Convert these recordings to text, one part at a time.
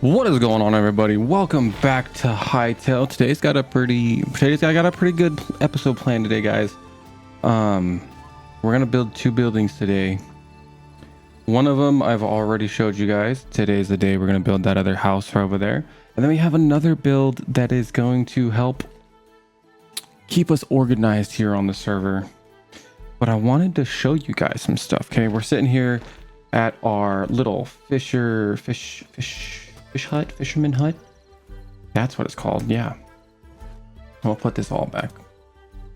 What is going on, everybody? Welcome back to Hytale. Today's got a pretty good episode planned today, guys. We're gonna build two buildings today. One of them I've already showed you guys. Today's the day we're gonna build that other house right over there, and then we have another build that is going to help keep us organized here on the server. But I wanted to show you guys some stuff. Okay, we're sitting here at our little fisherman hut. That's what it's called. Yeah, I'll put this all back.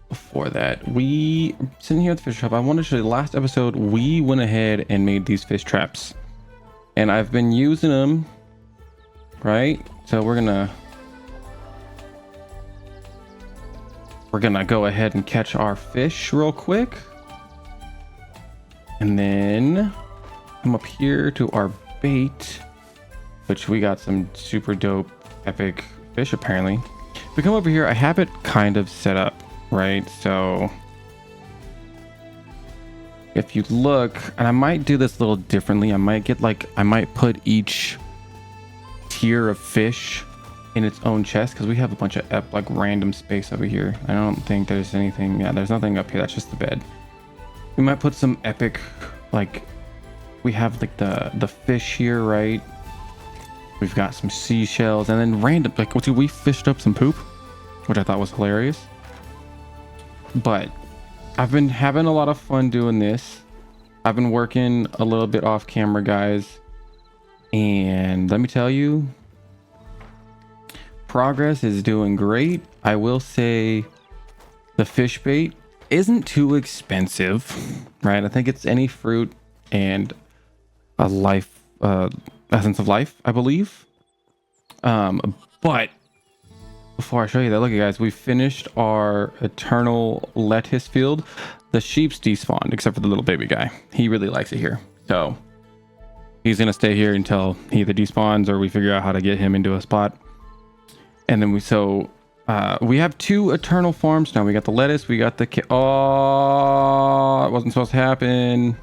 Before that, we sitting here at the fish trap. I want to show you the last episode. We went ahead and made these fish traps, and I've been using them, right? So we're gonna go ahead and catch our fish real quick, and then come up here to our bait, which we got some super dope epic fish apparently. If we come over here, I have it kind of set up, right? So if you look, and I might do this a little differently, I might put each tier of fish in its own chest, because we have a bunch of like random space over here. I don't think there's anything. Yeah, there's nothing up here. That's just the bed. We might put some epic, like we have like the fish here, right? We've got some seashells, and then random, like, we fished up some poop, which I thought was hilarious. But I've been having a lot of fun doing this. I've been working a little bit off camera, guys, and let me tell you, progress is doing great. I will say the fish bait isn't too expensive, right? I think it's any fruit and a life essence of life, I believe. But before I show you that, look, you guys, we finished our eternal lettuce field. The sheep's despawned, except for the little baby guy. He really likes it here, so he's gonna stay here until he either despawns or we figure out how to get him into a spot. And then we have two eternal farms now. We got the lettuce, we got the oh, it wasn't supposed to happen.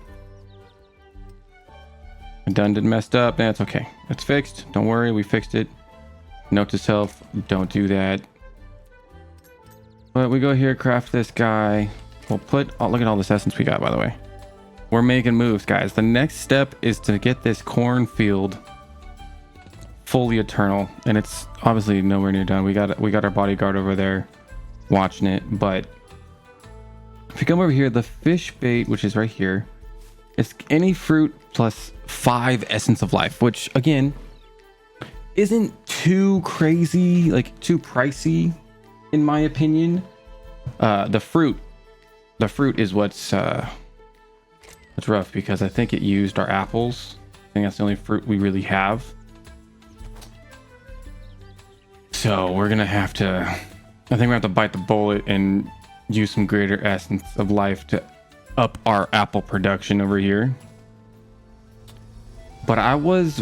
I done it messed up. That's okay. It's fixed. Don't worry, we fixed it. Note to self, don't do that. But we go here, craft this guy. We'll put, oh, look at all this essence we got, by the way. We're making moves, guys. The next step is to get this cornfield fully eternal, and it's obviously nowhere near done. We got our bodyguard over there watching it. But if you come over here, the fish bait, which is right here, it's any fruit plus 5 essence of life, which again isn't too crazy, like too pricey in my opinion. The fruit is what's rough, because I think it used our apples. I think that's the only fruit we really have. So we're gonna have to, I think we have to bite the bullet and use some greater essence of life to up our apple production over here. But I was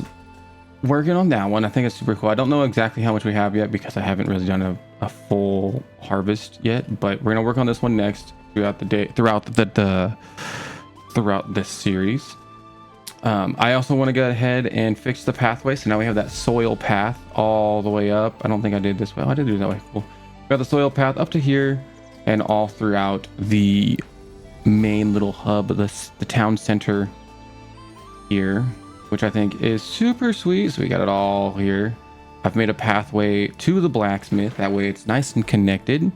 working on that one. I think it's super cool. I don't know exactly how much we have yet, because I haven't really done a full harvest yet, but we're gonna work on this one next throughout the day, throughout this series. I also want to go ahead and fix the pathway, so now we have that soil path all the way up. I don't think I did this way. Oh, I did do it that way. Cool. We got the soil path up to here and all throughout the main little hub, the town center here, which I think is super sweet. So we got it all here. I've made a pathway to the blacksmith, that way it's nice and connected.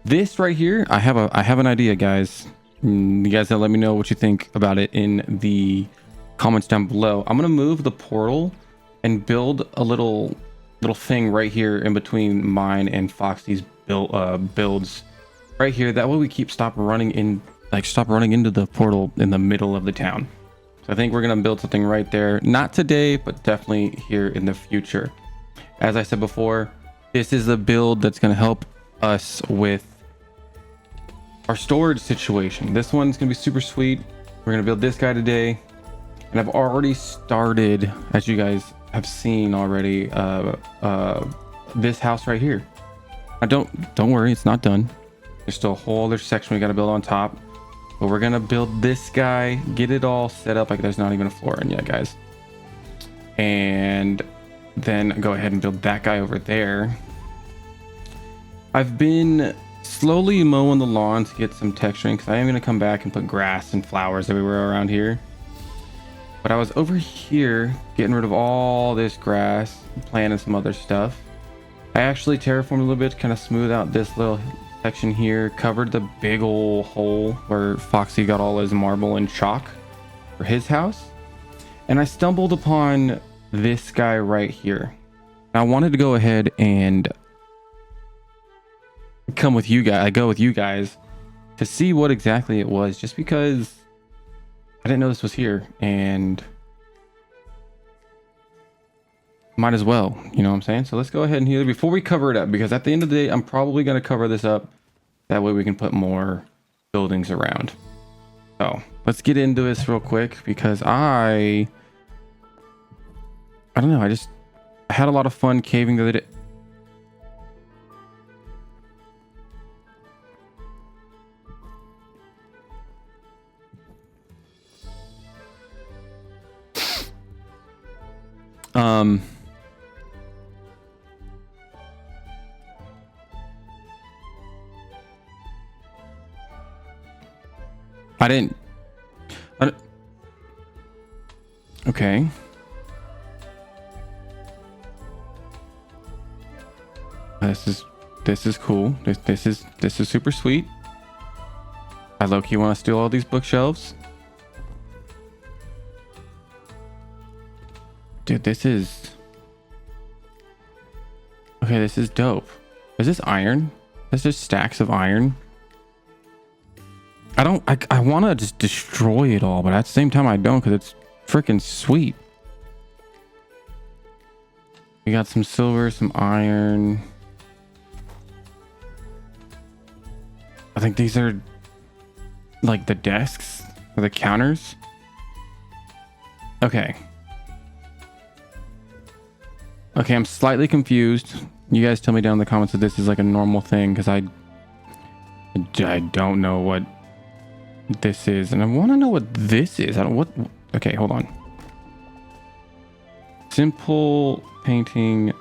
This right here, I have an idea, guys. You guys gotta let me know what you think about it in the comments down below. I'm gonna move the portal and build a little thing right here in between mine and Foxy's builds right here. That way we stop running into the portal in the middle of the town. So I think we're gonna build something right there. Not today, but definitely here in the future. As I said before, this is a build that's gonna help us with our storage situation. This one's gonna be super sweet. We're gonna build this guy today, and I've already started, as you guys have seen already, this house right here. Don't worry, it's not done. There's still a whole other section we got to build on top. But we're gonna build this guy, get it all set up like there's not even a floor in yet, guys. and then go ahead and build that guy over there. I've been slowly mowing the lawn to get some texturing because I am going to come back and put grass and flowers everywhere around here. But I was over here getting rid of all this grass, planting some other stuff. I actually terraformed a little bit to kind of smooth out this little section here, covered the big old hole where Foxy got all his marble and chalk for his house. And I stumbled upon this guy right here. I wanted to go ahead and come with you guys. I go with you guys to see what exactly it was, just because I didn't know this was here, and might as well, you know what I'm saying? So let's go ahead and heal before we cover it up, because at the end of the day, I'm probably going to cover this up. That way we can put more buildings around. So let's get into this real quick, because I don't know. I had a lot of fun caving the other day. I didn't. Okay. This is cool. This is super sweet. I low-key want to steal all these bookshelves. Dude, this is... Okay, this is dope. Is this iron? That's just stacks of iron. I want to just destroy it all, but at the same time I don't, because it's freaking sweet. We got some silver, some iron. I think these are like the desks or the counters. Okay. Okay, I'm slightly confused. You guys tell me down in the comments if this is like a normal thing, because I don't know what this is, and I want to know what this is. Okay, hold on. Simple painting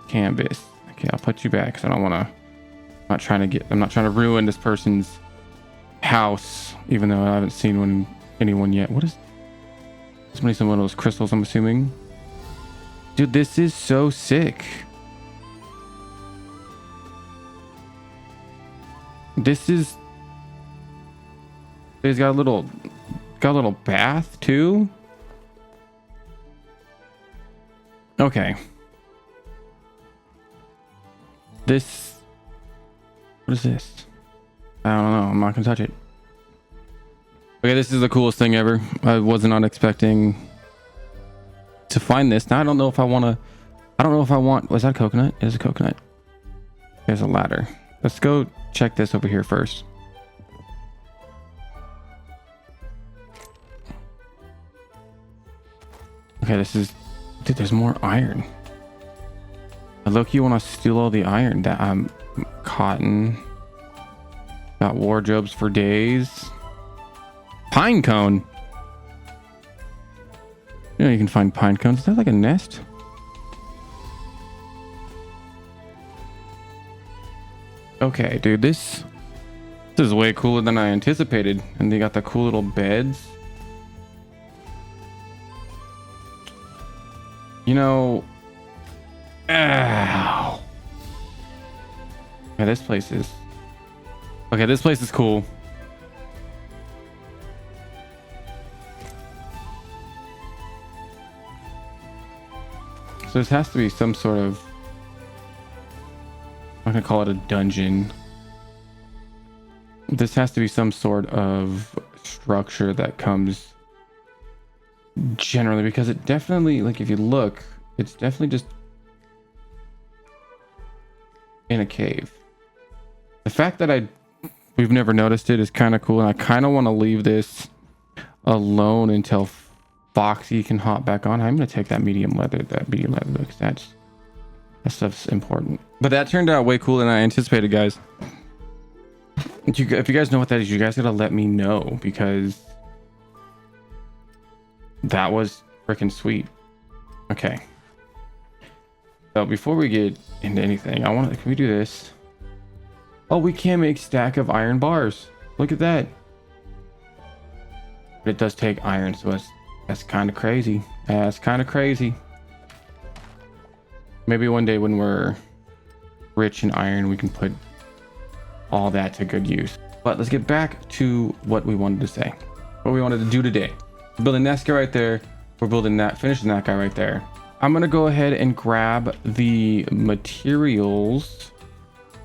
canvas. Okay, I'll put you back because I don't want to. I'm not trying to ruin this person's house, even though I haven't seen anyone yet. What is? Somebody said one of those crystals, I'm assuming. Dude, this is so sick. This is... He's got a little bath too. Okay. This... What is this? I don't know. I'm not gonna touch it. Okay, this is the coolest thing ever. I was not expecting to find this. Now I don't know if I want to... I don't know if I want... Was that a coconut? It is a coconut. There's a ladder. Let's go check this over here first. Okay, this is... Dude, there's more iron. I low-key want to steal all the iron. That cotton. Got wardrobes for days. Pine cone. You know, you can find pine cones. Is that like a nest? Okay, dude, this is way cooler than I anticipated. And they got the cool little beds. You know... Ow. Yeah, this place is... Okay, this place is cool. So this has to be some sort of... I'm gonna call it a dungeon. This has to be some sort of structure that comes generally, because it definitely, like, if you look, it's definitely just in a cave. The fact that we've never noticed it is kind of cool, and I kind of want to leave this alone until Foxy can hop back on. I'm gonna take that medium leather because that stuff's important. But that turned out way cooler than I anticipated, guys. If you guys know what that is, you guys gotta let me know, because that was freaking sweet. Okay. So before we get into anything, can we do this? Oh, we can make stack of iron bars. Look at that. But it does take iron, so that's kind of crazy. That's kind of crazy. Maybe one day when we're rich in iron, we can put all that to good use. But let's get back to what we wanted to say. What we wanted to do today. We're building that guy right there. We're building that, finishing that guy right there. I'm gonna go ahead and grab the materials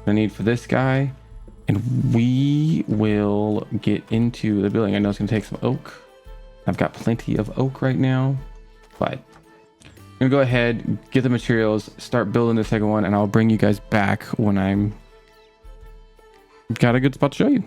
I need for this guy, and we will get into the building. I know it's gonna take some oak. I've got plenty of oak right now, but I'm gonna go ahead, get the materials, start building the second one, and I'll bring you guys back when I'm got a good spot to show you.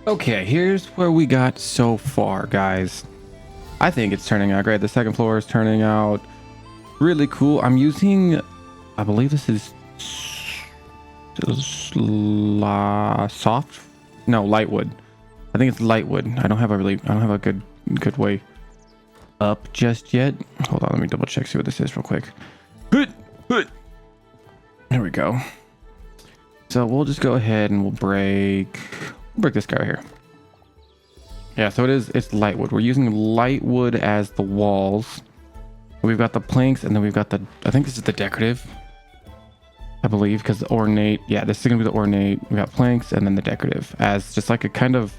Okay, here's where we got so far, guys. I think it's turning out great. The second floor is turning out really cool. I'm using, I believe this is lightwood. I think it's lightwood. I don't have a good way up just yet. Hold on, let me double check, see what this is real quick. There we go. So we'll just go ahead and we'll break this guy right here. Yeah, so it's lightwood. We're using lightwood as the walls. We've got the planks, and then we've got I think this is the decorative, I believe, because the ornate, yeah, this is gonna be the ornate. We got planks and then the decorative as just like a kind of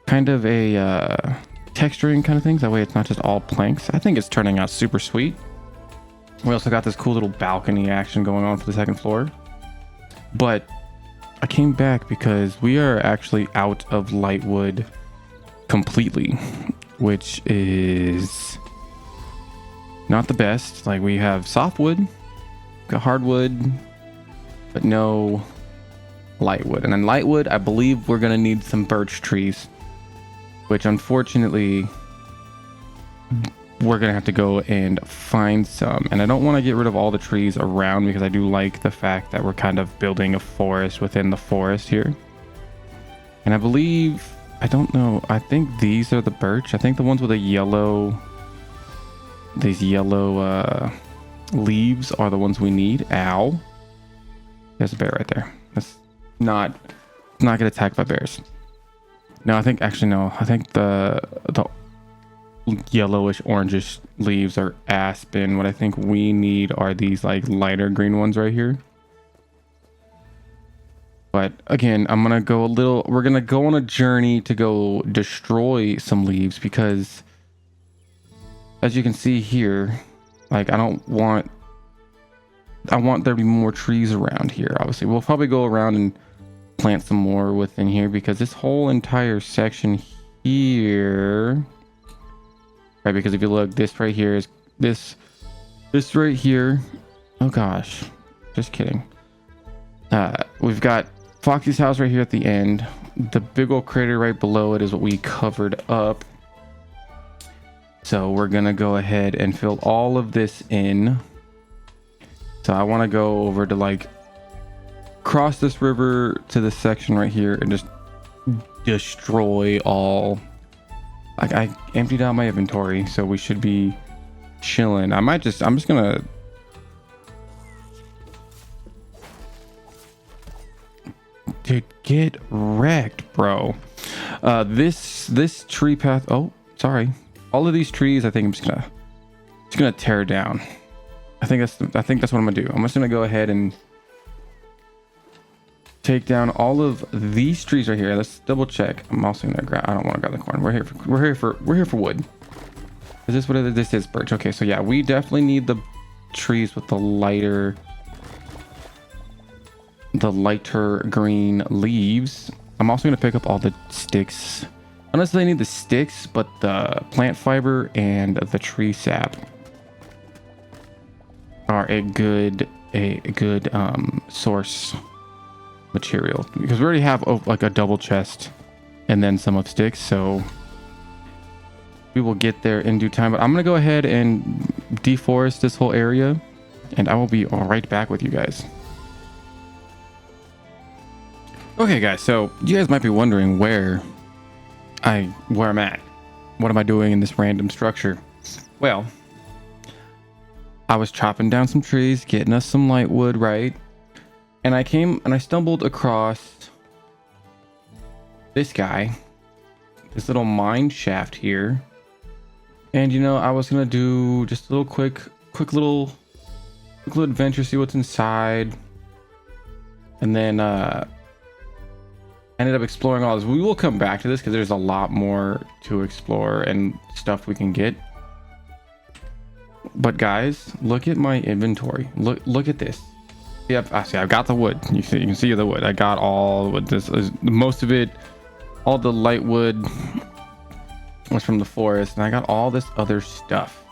a texturing kind of things. That way it's not just all planks. I think it's turning out super sweet. We also got this cool little balcony action going on for the second floor. But I came back because we are actually out of lightwood completely, which is not the best. Like, we have softwood, got hardwood, but no lightwood. And then lightwood, I believe we're gonna need some birch trees, which unfortunately we're gonna have to go and find some. And I don't want to get rid of all the trees around because I do like the fact that we're kind of building a forest within the forest here. And I believe, I don't know, I think these are the birch. I think the ones with the yellow, these yellow leaves are the ones we need. Ow, there's a bear right there. Let's not get attacked by bears. No, I think the yellowish orangish leaves are aspen. What I think we need are these like lighter green ones right here. But again, we're gonna go on a journey to go destroy some leaves, because as you can see here, like, I want there to be more trees around here. Obviously we'll probably go around and plant some more within here, because this whole entire section here, right, because if you look, this right here is this right here. Oh gosh, just kidding. We've got Foxy's house right here at the end. The big old crater right below it is what we covered up. So we're gonna go ahead and fill all of this in. So I want to go over to, like, cross this river to this section right here and just destroy all. Like, I emptied out my inventory, so we should be chilling. I'm just gonna dude, get wrecked, bro. This tree path, oh sorry, all of these trees, I think I'm just gonna tear down. I think that's what I'm gonna do. I'm just gonna go ahead and take down all of these trees right here. Let's double check. I'm also gonna grab, I don't want to grab the corn. We're here for wood. Is this what this is? Birch. Okay, so yeah, we definitely need the trees with the lighter the lighter green leaves. I'm also going to pick up all the sticks. Not necessarily need the sticks, but the plant fiber and the tree sap are a good source material, because we already have like a double chest and then some of sticks, so we will get there in due time. But I'm gonna go ahead and deforest this whole area, and I will be right back with you guys. Okay guys, so you guys might be wondering where I'm at. What am I doing in this random structure? Well, I was chopping down some trees, getting us some light wood, right? And I came and I stumbled across this guy, this little mine shaft here. And you know, I was gonna do just a little quick little adventure, see what's inside. And then ended up exploring all this. We will come back to this because there's a lot more to explore and stuff we can get. But guys, look at my inventory. Look at this. Yep, I see. I've got the wood. You can see the wood. I got all the wood. This is most of it. All the light wood was from the forest, and I got all this other stuff.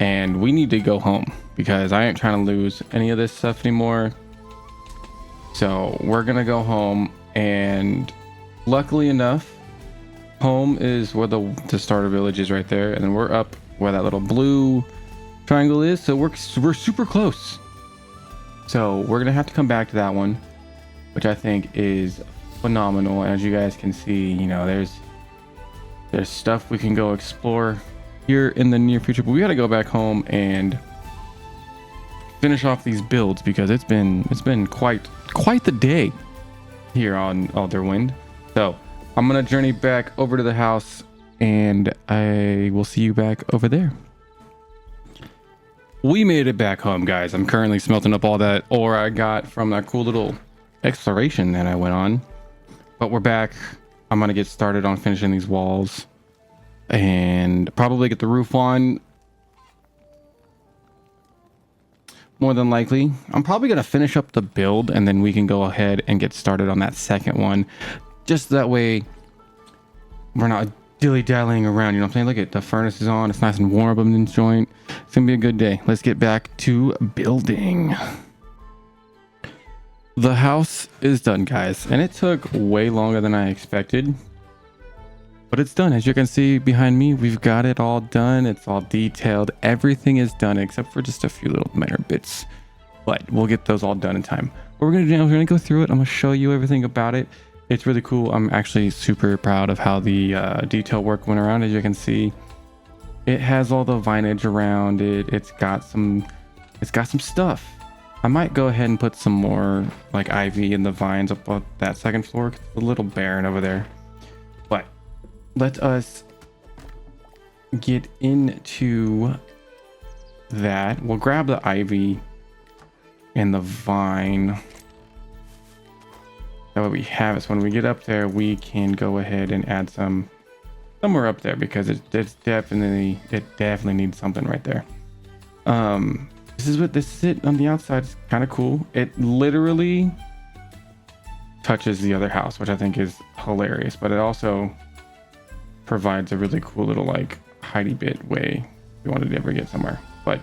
And we need to go home because I ain't trying to lose any of this stuff anymore. So we're gonna go home, and luckily enough, home is where the starter village is right there, and then we're up where that little blue triangle is. So we're super close. So we're gonna have to come back to that one, which I think is phenomenal. As you guys can see, you know, there's stuff we can go explore here in the near future, but we got to go back home and finish off these builds because it's been quite the day here on ElderWind. So I'm gonna journey back over to the house, and I will see you back over there. We made it back home, guys. I'm currently smelting up all that ore I got from that cool little exploration that I went on. But we're back. I'm gonna get started on finishing these walls and probably get the roof on. More than likely, I'm probably gonna finish up the build, and then we can go ahead and get started on that second one. Just that way we're not dilly-dallying around, you know what I'm saying? Look at the furnace is on. It's nice and warm up in this joint. It's gonna be a good day. Let's get back to building. The house is done, guys, and it took way longer than I expected, but it's done. As you can see behind me, we've got it all done. It's all detailed. Everything is done except for just a few little minor bits, but we'll get those all done in time. What we're gonna do now is we're gonna go through it. I'm gonna show you everything about it. It's really cool. I'm actually super proud of how the detail work went around. As you can see, it has all the vinage around it. It's got some stuff. I might go ahead and put some more like ivy in the vines up on that second floor. It's a little barren over there. But let us get into that. We'll grab the ivy and the vine. That way we have it, so when we get up there, we can go ahead and add some somewhere up there, because it definitely needs something right there. This is it on the outside. It's kind of cool. It literally touches the other house, which I think is hilarious, but it also provides a really cool little like hidey bit way if you wanted to ever get somewhere. But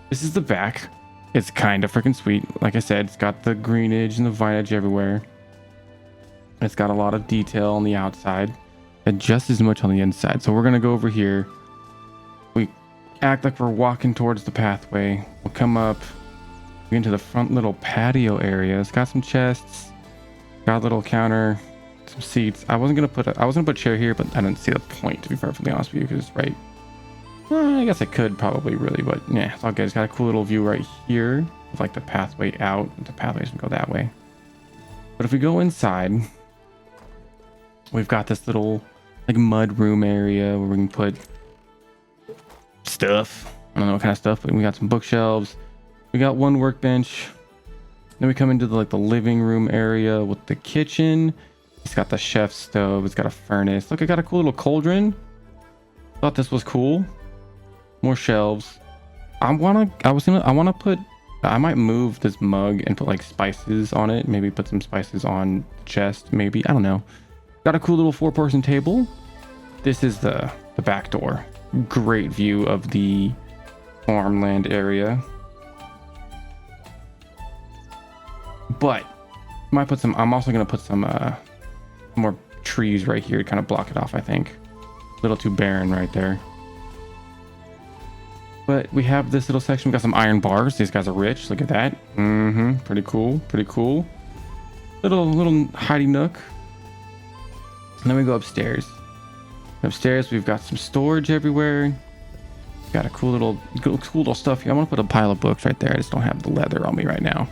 this is the back. It's kind of freaking sweet. Like I said, it's got the greenage and the vinage everywhere. It's got a lot of detail on the outside and just as much on the inside. So we're going to go over here. We act like we're walking towards the pathway. We'll come up into the front little patio area. It's got some chests, got a little counter, some seats. I was going to put a chair here, but I didn't see the point, to be perfectly honest with you, because it's right. Well, I guess I could probably really, but yeah, it's all good. It's got a cool little view right here with like the pathway out. The pathways can go that way. But if we go inside, we've got this little like mud room area where we can put stuff. I don't know what kind of stuff, but we got some bookshelves. We got one workbench. Then we come into the living room area with the kitchen. It's got the chef's stove. It's got a furnace. Look, I got a cool little cauldron. Thought this was cool. More shelves. I wanna put I might move this mug and put like spices on it. Maybe put some spices on the chest. Maybe, I don't know. Got a cool little 4-person table. This is the back door. Great view of the farmland area. But might put some. I'm also gonna put some more trees right here to kind of block it off. I think a little too barren right there. But we have this little section. We got some iron bars. These guys are rich. Look at that. Pretty cool. Pretty cool. Little hiding nook. And then we go upstairs. Upstairs, we've got some storage everywhere. Got a cool little stuff here. I want to put a pile of books right there. I just don't have the leather on me right now.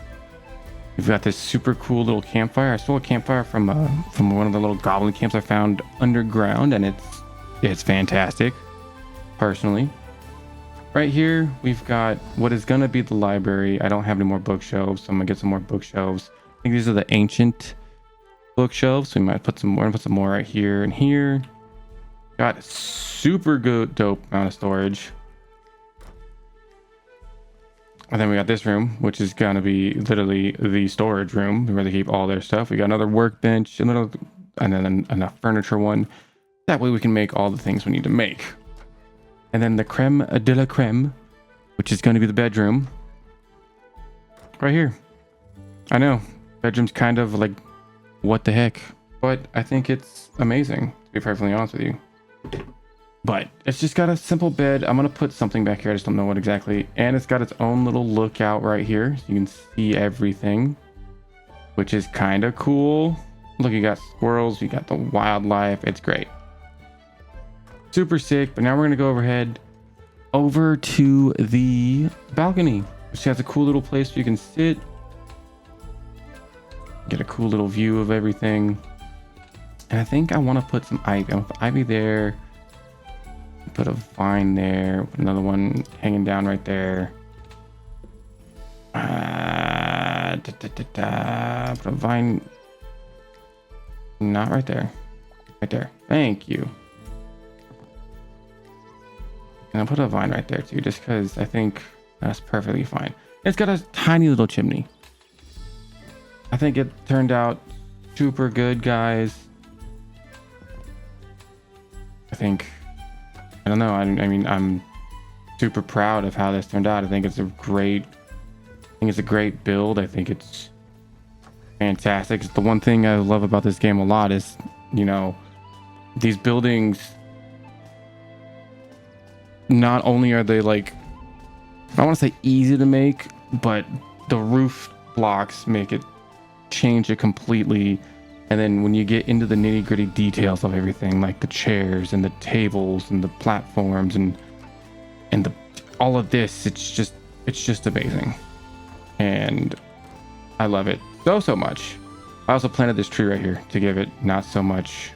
We've got this super cool little campfire. I stole a campfire from one of the little goblin camps I found underground, and it's fantastic, personally. Right here, we've got what is gonna be the library. I don't have any more bookshelves, so I'm gonna get some more bookshelves. I think these are the ancient bookshelves. So we might put some more right here and here. Got super good, dope amount of storage. And then we got this room, which is gonna be literally the storage room where they keep all their stuff. We got another workbench, and then a furniture one. That way we can make all the things we need to make. And then the creme de la creme, which is going to be the bedroom. Right here. I know. Bedroom's kind of like, what the heck? But I think it's amazing, to be perfectly honest with you. But it's just got a simple bed. I'm going to put something back here. I just don't know what exactly. And it's got its own little lookout right here. So you can see everything, which is kind of cool. Look, you got squirrels. You got the wildlife. It's great. Super sick. But now we're going to go over to the balcony, which has a cool little place where you can sit, get a cool little view of everything. And I think I want to put some ivy. I want the ivy there, put a vine there, put another one hanging down right there. Put a vine, not right there, right there. Thank you. And I'll put a vine right there too, just because I think that's perfectly fine. It's got a tiny little chimney. I think it turned out super good, guys. I don't know. I mean, I'm super proud of how this turned out. I think it's a great build. I think it's fantastic. It's the one thing I love about this game a lot is, you know, these buildings. Not only are they like, I don't want to say easy to make, but the roof blocks change it completely. And then when you get into the nitty gritty details of everything, like the chairs and the tables and the platforms and all of this, it's just amazing. And I love it so much. I also planted this tree right here to give it not so much,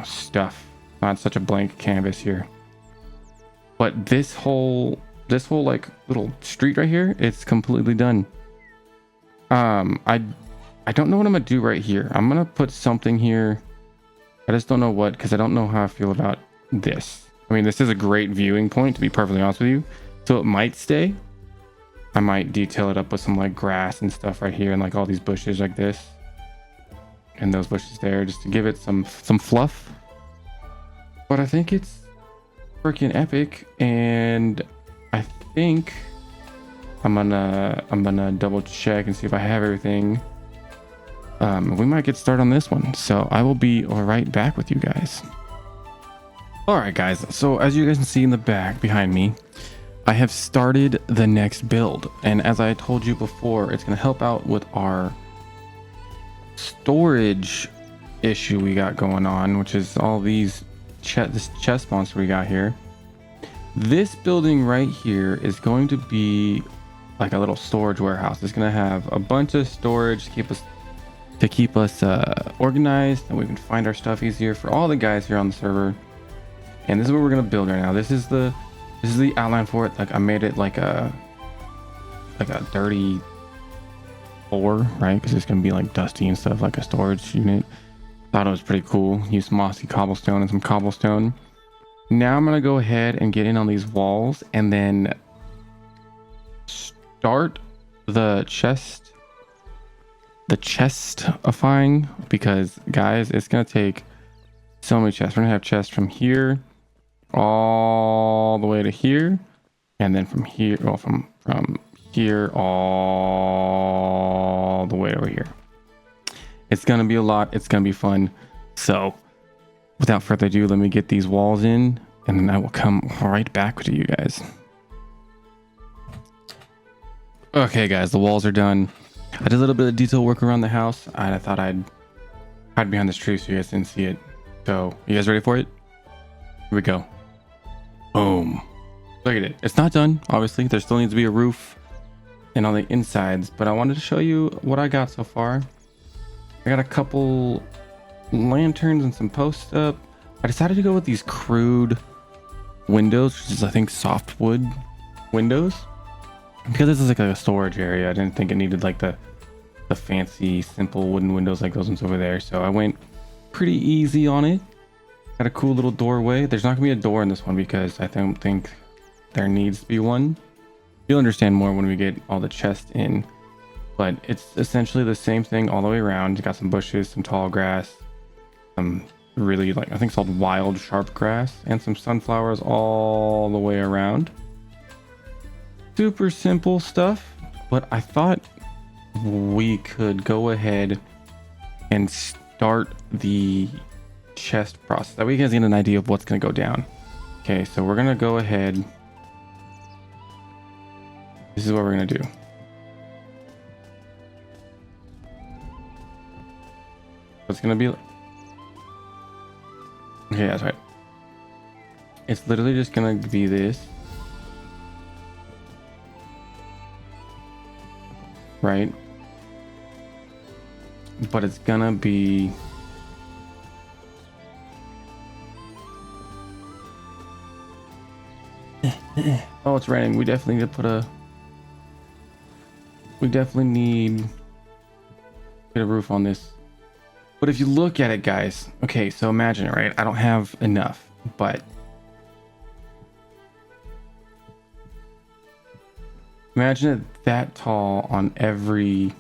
stuff, not such a blank canvas here. But this whole like little street right here, it's completely done. I don't know what I'm gonna do right here. I'm gonna put something here. I just don't know what, because I don't know how I feel about this. I mean, this is a great viewing point, to be perfectly honest with you. So it might stay. I might detail it up with some like grass and stuff right here, and like all these bushes like this, and those bushes there, just to give it some fluff. But I think it's freaking epic, and I think I'm gonna double check and see if I have everything. We might get started on this one, so I will be right back with you guys. All right, guys, so as you guys can see in the back behind me, I have started the next build, and as I told you before, it's gonna help out with our storage issue we got going on, which is all these this chest monster we got here. This building right here is going to be like a little storage warehouse. It's going to have a bunch of storage to keep us organized, and we can find our stuff easier for all the guys here on the server. And this is what we're going to build right now. This is the outline for it. Like I made it like a dirty floor, right? Because it's going to be like dusty and stuff, like a storage unit. Thought it was pretty cool. Use mossy cobblestone and some cobblestone. Now I'm gonna go ahead and get in on these walls and then start the chestifying, because guys, it's gonna take so many chests. We're gonna have chests from here all the way to here, and then from here, well, from here all the way over here. It's gonna be a lot. It's gonna be fun. So without further ado, let me get these walls in, and then I will come right back to you guys. Okay guys, the walls are done. I did a little bit of detail work around the house. I thought I'd hide behind this tree so you guys didn't see it. So, you guys ready for it? Here we go. Boom. Look at it. It's not done, obviously. There still needs to be a roof and on the insides, but I wanted to show you what I got so far. I got a couple lanterns and some posts up. I decided to go with these crude windows, which is, I think, softwood windows. Because this is like a storage area, I didn't think it needed like the fancy, simple wooden windows like those ones over there. So I went pretty easy on it. Got a cool little doorway. There's not gonna be a door in this one because I don't think there needs to be one. You'll understand more when we get all the chests in. But it's essentially the same thing all the way around. You got some bushes, some tall grass, some really, like, I think it's called wild sharp grass, and some sunflowers all the way around. Super simple stuff, but I thought we could go ahead and start the chest process. That way you guys get an idea of what's going to go down. Okay, so we're going to go ahead. This is what we're going to do. It's going to be... Okay, that's right. It's literally just going to be this. Right, but it's gonna be oh, it's raining. We definitely need to put a get a roof on this. But if you look at it, guys, okay, so imagine it, right? I don't have enough, but imagine it that tall on every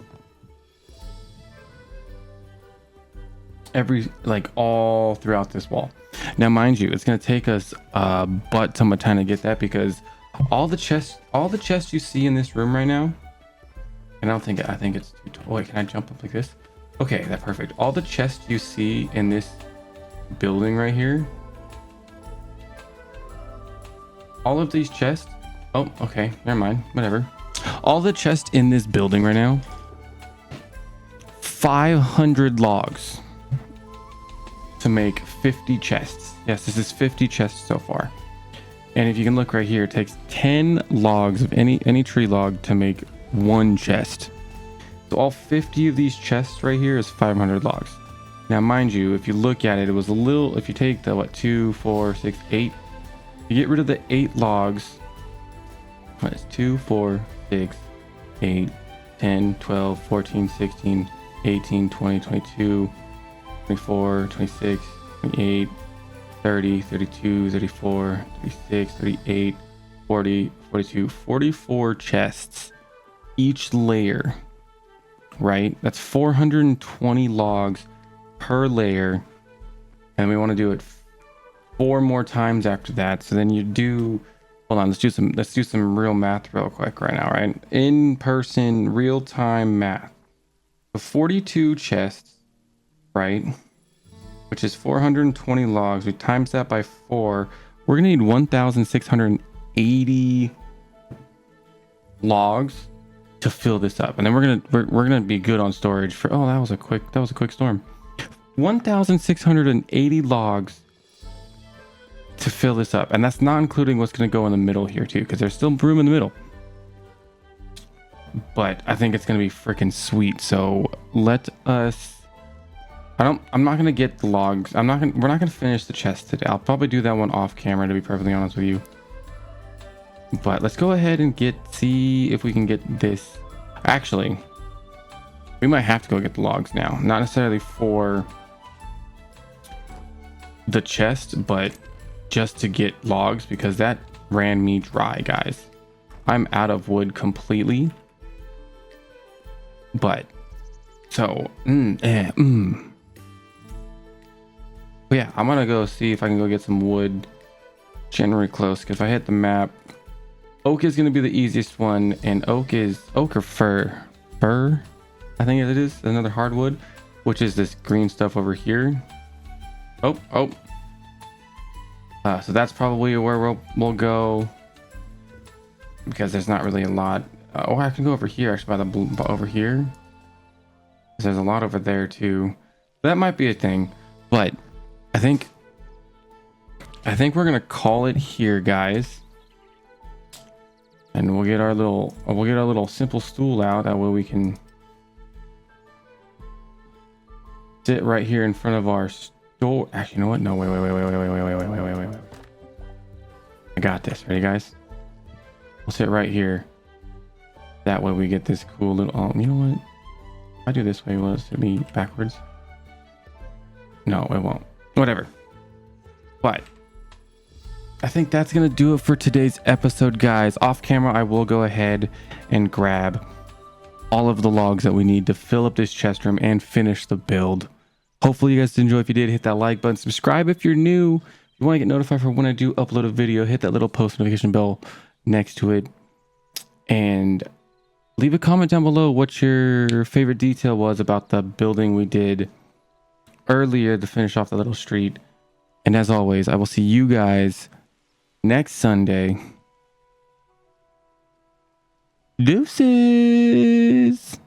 like all throughout this wall. Now mind you, it's going to take us a butt ton of time to get that, because all the chests you see in this room right now, and I think it's too tall. Wait, can I jump up like this? Okay, that's perfect. All the chests you see in this building right here, all of these chests, oh, okay, never mind, whatever. All the chests in this building right now, 500 logs to make 50 chests. Yes, this is 50 chests so far. And if you can look right here, it takes 10 logs of any tree log to make one chest. So all 50 of these chests right here is 500 logs. Now, mind you, if you look at it, it was a little, if you take the, 2, 4, 6, 8, you get rid of the 8 logs. What is 2, 4, 6, 8, 10, 12, 14, 16, 18, 20, 22, 24, 26, 28, 30, 32, 34, 36, 38, 40, 42, 44 chests each layer, right? That's 420 logs per layer. And we want to do it 4 more times after that. So then you do, hold on, let's do some real math real quick right now, right? In person, real time math. So 42 chests, right? Which is 420 logs. We times that by 4. We're gonna need 1,680 logs to fill this up, and then we're gonna be good on storage for. Oh, that was a quick storm. 1,680 logs to fill this up, and that's not including what's gonna go in the middle here too, because there's still room in the middle. But I think it's gonna be freaking sweet. So let us. I'm not gonna get the logs. We're not gonna finish the chest today. I'll probably do that one off camera, to be perfectly honest with you. But let's go ahead and see if we can get this. Actually, we might have to go get the logs now. Not necessarily for the chest, but just to get logs, because that ran me dry, guys. I'm out of wood completely. But so but yeah, I'm gonna go see if I can go get some wood generally close, because if I hit the map, oak is gonna be the easiest one, and oak or fir, I think it is another hardwood, which is this green stuff over here. So that's probably where we'll go, because there's not really a lot. I can go over here actually, by the blue over here. There's a lot over there too. That might be a thing, but I think we're gonna call it here, guys. And we'll get our little simple stool out. That way we can sit right here in front of our store. Actually, you know what? No, wait. I got this. Ready, guys? We'll sit right here. That way we get this cool little. You know what? If I do this way, will it sit me backwards? No, it won't. Whatever. But I think that's gonna do it for today's episode, guys. Off camera, I will go ahead and grab all of the logs that we need to fill up this chest room and finish the build. Hopefully you guys enjoy. If you did, hit that like button, subscribe if you're new. If you want to get notified for when I do upload a video, hit that little post notification bell next to it, and leave a comment down below what your favorite detail was about the building we did earlier to finish off the little street. And as always, I will see you guys next Sunday. Deuces.